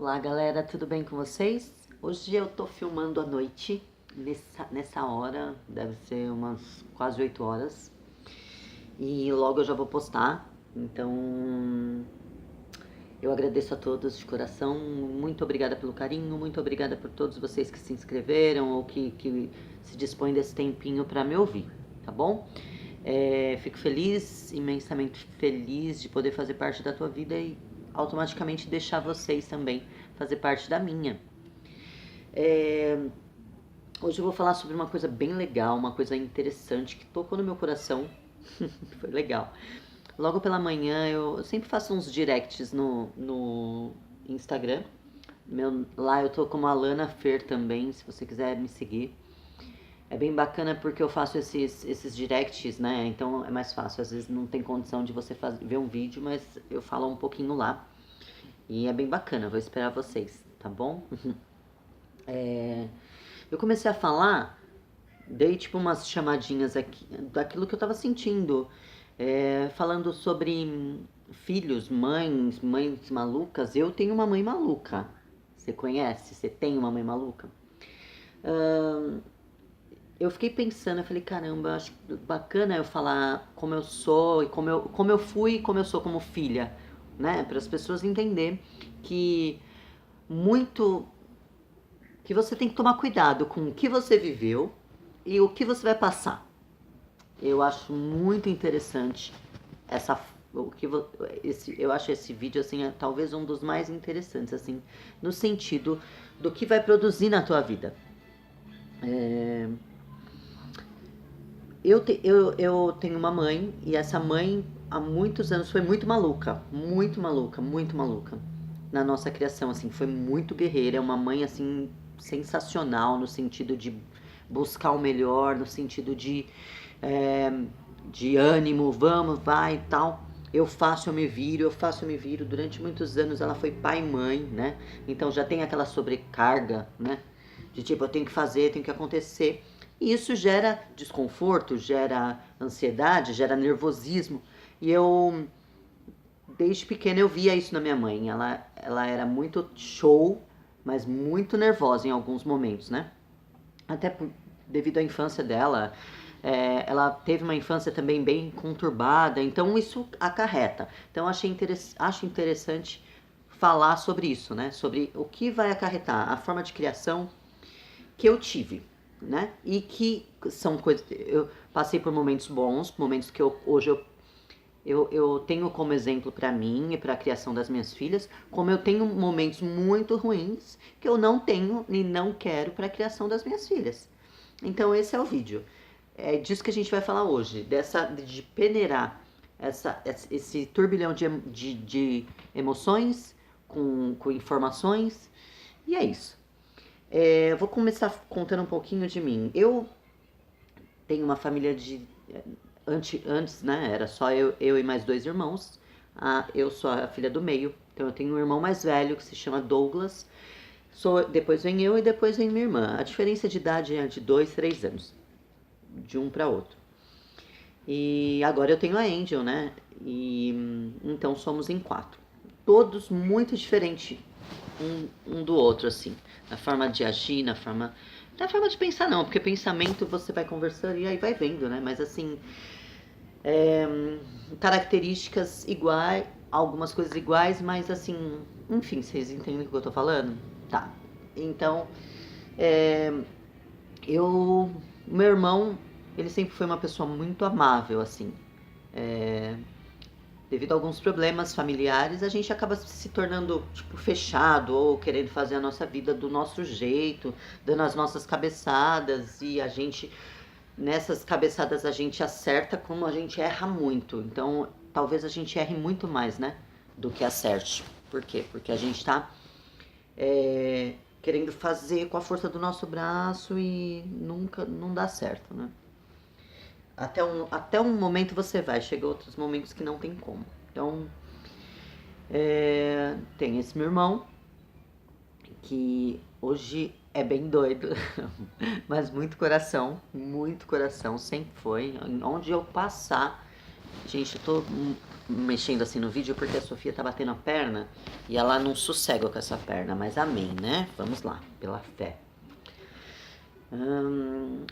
Olá galera, tudo bem com vocês? Hoje eu tô filmando à noite, nessa hora, deve ser umas quase 8 horas. E logo eu já vou postar. Então eu agradeço a todos de coração, muito obrigada pelo carinho, muito obrigada por todos vocês que se inscreveram ou que se dispõem desse tempinho para me ouvir, tá bom? Fico feliz, imensamente feliz de poder fazer parte da tua vida e automaticamente deixar vocês também fazer parte da minha. É, Hoje eu vou falar sobre uma coisa bem legal, uma coisa interessante que tocou no meu coração. Foi legal. Logo pela manhã eu sempre faço uns directs no Instagram. Lá eu tô como Alana Fer também, se você quiser me seguir. É bem bacana porque eu faço esses directs, né? Então é mais fácil. Às vezes não tem condição de você ver um vídeo, mas eu falo um pouquinho lá. E é bem bacana, vou esperar vocês, tá bom? Eu comecei a falar, dei tipo umas chamadinhas aqui, daquilo que eu tava sentindo. Falando sobre filhos, mães malucas. Eu tenho uma mãe maluca. Você conhece? Você tem uma mãe maluca? Eu fiquei pensando, eu falei, caramba, acho bacana eu falar como eu sou e como eu fui e como eu sou como filha, né? Para as pessoas entenderem que muito que você tem que tomar cuidado com o que você viveu e o que você vai passar. Eu acho muito interessante essa o que eu acho esse vídeo assim talvez um dos mais interessantes assim no sentido do que vai produzir na tua vida. Eu tenho uma mãe e essa mãe há muitos anos foi muito maluca, muito maluca, muito maluca na nossa criação, assim, foi muito guerreira, é uma mãe assim sensacional no sentido de buscar o melhor, no sentido é, de ânimo, vamos, vai e tal. Eu faço, eu me viro, eu faço, eu me viro. Durante muitos anos ela foi pai e mãe, né? Então já tem aquela sobrecarga, né? De tipo, eu tenho que fazer, tem que acontecer. E isso gera desconforto, gera ansiedade, gera nervosismo. E eu, desde pequena, eu via isso na minha mãe. Ela era muito show, mas muito nervosa em alguns momentos, né? Até devido à infância dela. Ela teve uma infância também bem conturbada, então isso acarreta. Então acho interessante falar sobre isso, né? Sobre o que vai acarretar a forma de criação que eu tive, né? E que são coisas. Eu passei por momentos bons, momentos que hoje eu tenho como exemplo para mim e para a criação das minhas filhas, como eu tenho momentos muito ruins que eu não tenho e não quero para a criação das minhas filhas. Então esse é o vídeo. É disso que a gente vai falar hoje, de peneirar esse turbilhão de emoções com informações. E é isso. Vou começar contando um pouquinho de mim. Eu tenho uma família de. Antes, né? Era só eu e mais dois irmãos. Eu sou a filha do meio. Então eu tenho um irmão mais velho que se chama Douglas. Depois vem eu e depois vem minha irmã. A diferença de idade é de 2, 3 anos. De um para outro. E agora eu tenho a Angel, né? E então somos em 4. Todos muito diferentes um do outro, assim. Na forma de agir, na forma de pensar não, porque pensamento você vai conversando e aí vai vendo, né? Mas assim, é, características iguais, algumas coisas iguais, mas assim, enfim, vocês entendem o que eu tô falando? Tá. Então, é, meu irmão, ele sempre foi uma pessoa muito amável, assim. É, devido a alguns problemas familiares, a gente acaba se tornando, tipo, fechado ou querendo fazer a nossa vida do nosso jeito, dando as nossas cabeçadas e nessas cabeçadas a gente acerta como a gente erra muito. Então, talvez a gente erre muito mais, né, do que acerte. Por quê? Porque a gente tá querendo fazer com a força do nosso braço e nunca não dá certo, né? Até um momento você vai, chega outros momentos que não tem como. Então, tem esse meu irmão, que hoje é bem doido, mas muito coração, sempre foi. Onde eu passar, Gente, eu tô mexendo assim no vídeo porque a Sofia tá batendo a perna e ela não sossega com essa perna, mas amém, né? Vamos lá, pela fé.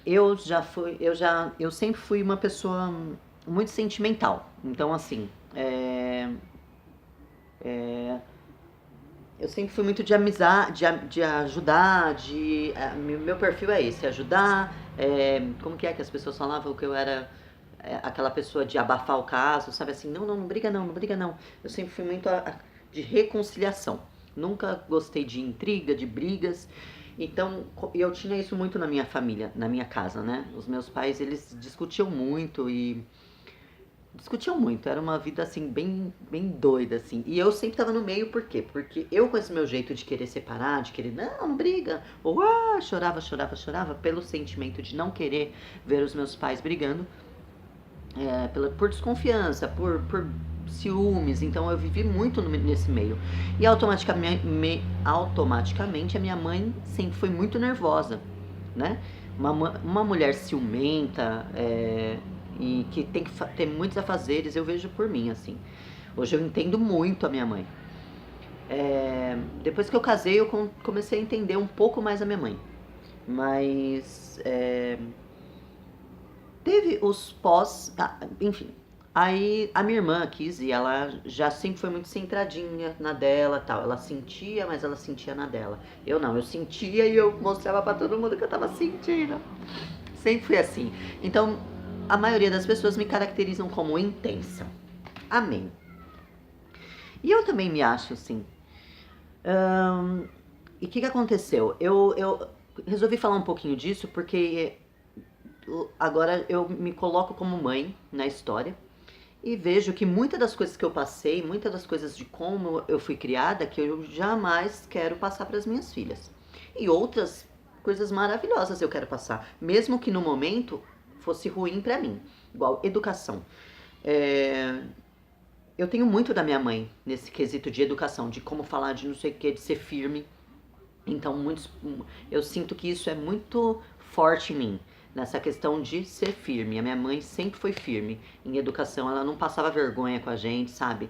Eu sempre fui uma pessoa muito sentimental. Então, assim, eu sempre fui muito de amizade, de ajudar, meu perfil é esse, ajudar. Como que as pessoas falavam que eu era aquela pessoa de abafar o caso, sabe assim, não, não, não briga não, não briga não. Eu sempre fui muito de reconciliação. Nunca gostei de intriga, de brigas. Então, eu tinha isso muito na minha família, na minha casa, né? Os meus pais, eles discutiam muito, era uma vida assim bem, bem doida assim. E eu sempre tava no meio, por quê? Porque eu com esse meu jeito de querer separar, de querer não, não briga, ou chorava, chorava, chorava pelo sentimento de não querer ver os meus pais brigando, por desconfiança, por ciúmes. Então eu vivi muito nesse meio. E automaticamente a minha mãe sempre foi muito nervosa, né? Uma mulher ciumenta, e que tem que ter muitos afazeres, eu vejo por mim, assim. Hoje eu entendo muito a minha mãe. Depois que eu casei, eu comecei a entender um pouco mais a minha mãe. Mas teve os pós, enfim. Aí a minha irmã, a Kizzy, ela já sempre foi muito centradinha na dela, tal. Ela sentia, mas ela sentia na dela. Eu não, eu sentia e eu mostrava pra todo mundo que eu tava sentindo. Sempre fui assim. Então, a maioria das pessoas me caracterizam como intensa. Amém. E eu também me acho assim. E o que aconteceu? Eu resolvi falar um pouquinho disso porque agora eu me coloco como mãe na história e vejo que muitas das coisas que eu passei, muitas das coisas de como eu fui criada, que eu jamais quero passar para as minhas filhas. E outras coisas maravilhosas eu quero passar, mesmo que no momento fosse ruim para mim. Igual educação. Eu tenho muito da minha mãe nesse quesito de educação, de como falar, de não sei o que, de ser firme. Então, eu sinto que isso é muito forte em mim, nessa questão de ser firme. A minha mãe sempre foi firme em educação, ela não passava vergonha com a gente, sabe?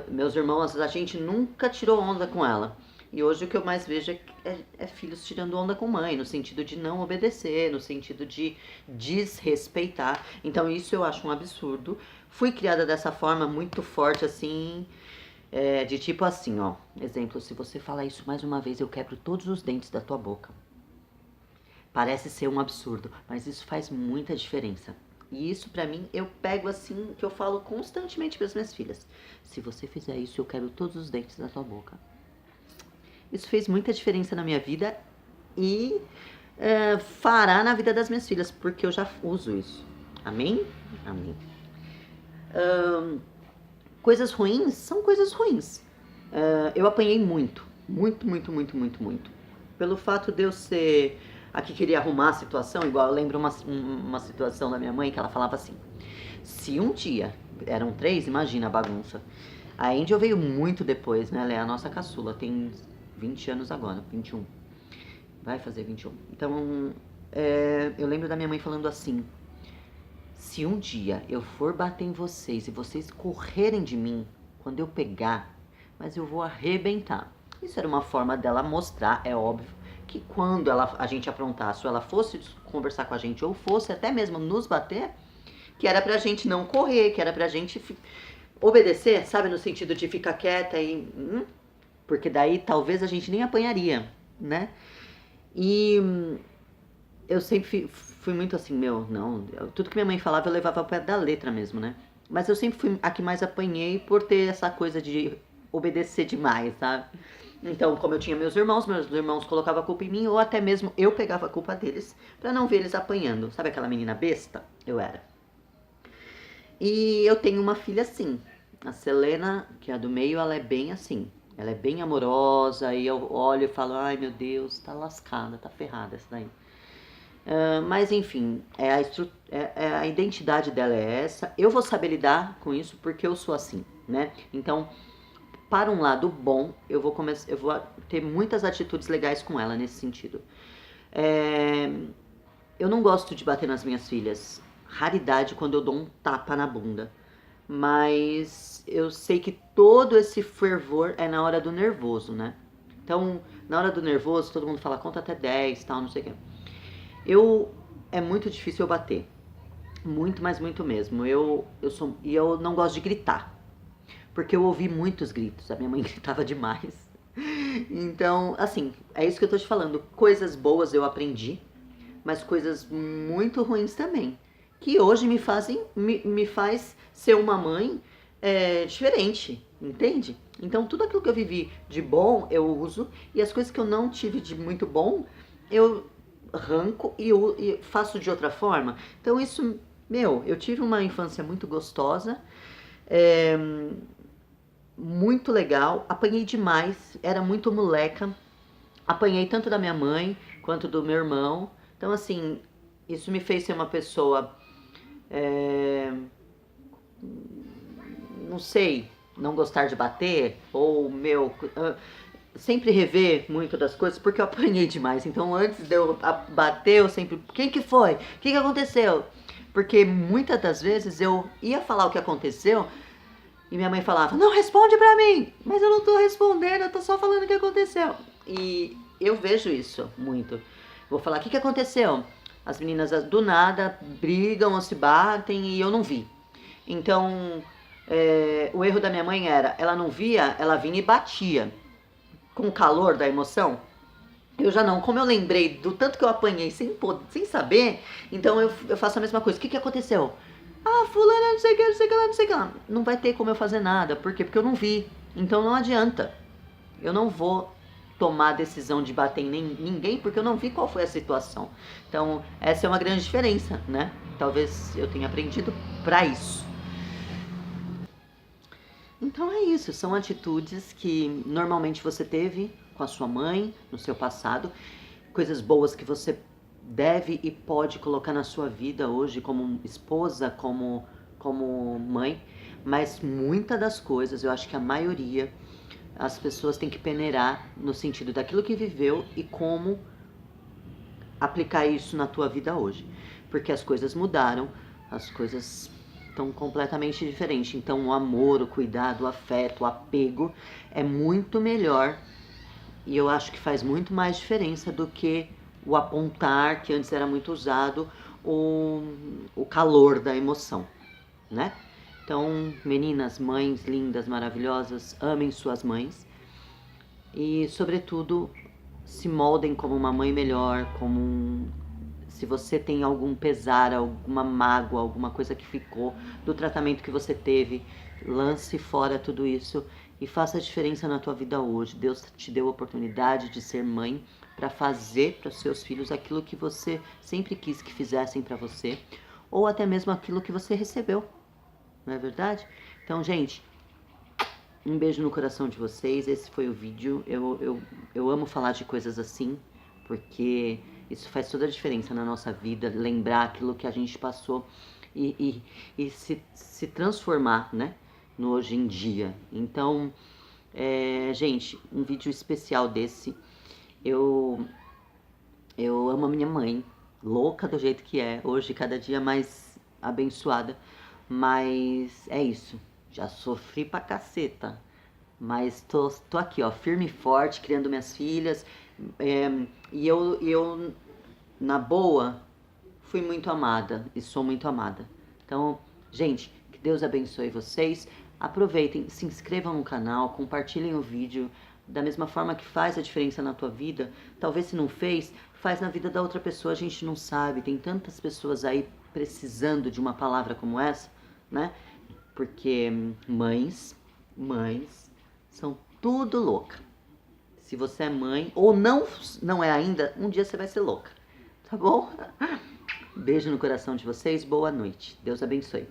Meus irmãos, a gente nunca tirou onda com ela. E hoje o que eu mais vejo é filhos tirando onda com mãe, no sentido de não obedecer, no sentido de desrespeitar. Então isso eu acho um absurdo. Fui criada dessa forma muito forte, assim, de tipo assim, ó. Exemplo, se você falar isso mais uma vez, eu quebro todos os dentes da tua boca. Parece ser um absurdo, mas isso faz muita diferença. E isso pra mim, eu pego assim, que eu falo constantemente para as minhas filhas. Se você fizer isso, eu quebro todos os dentes da tua boca. Isso fez muita diferença na minha vida e fará na vida das minhas filhas, porque eu já uso isso. Amém? Amém. Coisas ruins são coisas ruins. Eu apanhei muito. Muito, muito, muito, muito, muito. Pelo fato de eu ser a que queria arrumar a situação, igual eu lembro uma situação da minha mãe que ela falava assim: se um dia, eram 3, imagina a bagunça. A Angel veio muito depois, né? Ela é a nossa caçula, tem 20 anos agora, 21. Vai fazer 21. Então, eu lembro da minha mãe falando assim: se um dia eu for bater em vocês e vocês correrem de mim, quando eu pegar, mas eu vou arrebentar. Isso era uma forma dela mostrar, é óbvio, que quando a gente aprontasse, ou ela fosse conversar com a gente, ou fosse até mesmo nos bater, que era pra gente não correr, que era pra gente obedecer, sabe? No sentido de ficar quieta e... porque daí talvez a gente nem apanharia, né? E eu sempre fui muito assim, tudo que minha mãe falava eu levava ao pé da letra mesmo, né? Mas eu sempre fui a que mais apanhei por ter essa coisa de obedecer demais, sabe? Então, como eu tinha meus irmãos colocavam a culpa em mim, ou até mesmo eu pegava a culpa deles pra não ver eles apanhando. Sabe aquela menina besta? Eu era. E eu tenho uma filha assim. A Selena, que é a do meio, ela é bem assim. Ela é bem amorosa, e eu olho e falo, ai meu Deus, tá lascada, tá ferrada essa daí. Mas enfim, a identidade dela é essa. Eu vou saber lidar com isso porque eu sou assim, né? Então, para um lado bom, eu vou ter muitas atitudes legais com ela nesse sentido. Eu não gosto de bater nas minhas filhas. raridade quando eu dou um tapa na bunda. Mas eu sei que todo esse fervor é na hora do nervoso, né? Então, na hora do nervoso, todo mundo fala, conta até 10, tal, não sei o quê. É muito difícil eu bater. Muito, mas muito mesmo. E eu não gosto de gritar. Porque eu ouvi muitos gritos. A minha mãe gritava demais. Então, assim, é isso que eu tô te falando. Coisas boas eu aprendi, mas coisas muito ruins também. Que hoje me faz ser uma mãe diferente, entende? Então, tudo aquilo que eu vivi de bom, eu uso. E as coisas que eu não tive de muito bom, eu arranco e faço de outra forma. Então, isso, eu tive uma infância muito gostosa. É, muito legal, apanhei demais, era muito moleca, apanhei tanto da minha mãe quanto do meu irmão, então assim, isso me fez ser uma pessoa, é, não sei, não gostar de bater, ou sempre rever muito das coisas, porque eu apanhei demais, então antes de eu bater, eu sempre, quem que foi? O que aconteceu? Porque muitas das vezes eu ia falar o que aconteceu, e minha mãe falava, não responde pra mim, mas eu não tô respondendo, eu tô só falando o que aconteceu. E eu vejo isso muito. Vou falar, o que aconteceu? As meninas do nada brigam ou se batem e eu não vi. Então, o erro da minha mãe era, ela não via, ela vinha e batia. Com o calor da emoção, eu já não. Como eu lembrei do tanto que eu apanhei sem saber, então eu faço a mesma coisa. O que aconteceu? Ah, fulana, não sei o que, não sei o que lá, não sei o que lá. Não vai ter como eu fazer nada. Por quê? Porque eu não vi. Então não adianta. Eu não vou tomar a decisão de bater em ninguém porque eu não vi qual foi a situação. Então, essa é uma grande diferença, né? Talvez eu tenha aprendido pra isso. Então é isso, são atitudes que normalmente você teve com a sua mãe no seu passado, coisas boas que você deve e pode colocar na sua vida hoje como esposa, como mãe, mas muitas das coisas, eu acho que a maioria, as pessoas têm que peneirar no sentido daquilo que viveu e como aplicar isso na tua vida hoje. Porque as coisas mudaram, as coisas estão completamente diferentes. Então o amor, o cuidado, o afeto, o apego é muito melhor e eu acho que faz muito mais diferença do que o apontar, que antes era muito usado, o calor da emoção, né? Então, meninas, mães lindas, maravilhosas, amem suas mães e, sobretudo, se moldem como uma mãe melhor, se você tem algum pesar, alguma mágoa, alguma coisa que ficou do tratamento que você teve, lance fora tudo isso e faça a diferença na tua vida hoje. Deus te deu a oportunidade de ser mãe para fazer para os seus filhos aquilo que você sempre quis que fizessem para você, ou até mesmo aquilo que você recebeu, não é verdade? Então, gente, um beijo no coração de vocês. Esse foi o vídeo. Eu amo falar de coisas assim, porque isso faz toda a diferença na nossa vida, lembrar aquilo que a gente passou e se transformar, né, no hoje em dia. Então, gente, um vídeo especial desse. Eu amo a minha mãe, louca do jeito que é, hoje cada dia mais abençoada, mas é isso, já sofri pra caceta, mas tô aqui, ó, firme e forte, criando minhas filhas, e eu, na boa, fui muito amada e sou muito amada. Então, gente, que Deus abençoe vocês, aproveitem, se inscrevam no canal, compartilhem o vídeo, da mesma forma que faz a diferença na tua vida, talvez se não fez, faz na vida da outra pessoa, a gente não sabe, tem tantas pessoas aí precisando de uma palavra como essa, né? Porque mães são tudo louca. Se você é mãe, ou não é ainda, um dia você vai ser louca, tá bom? Beijo no coração de vocês, boa noite, Deus abençoe.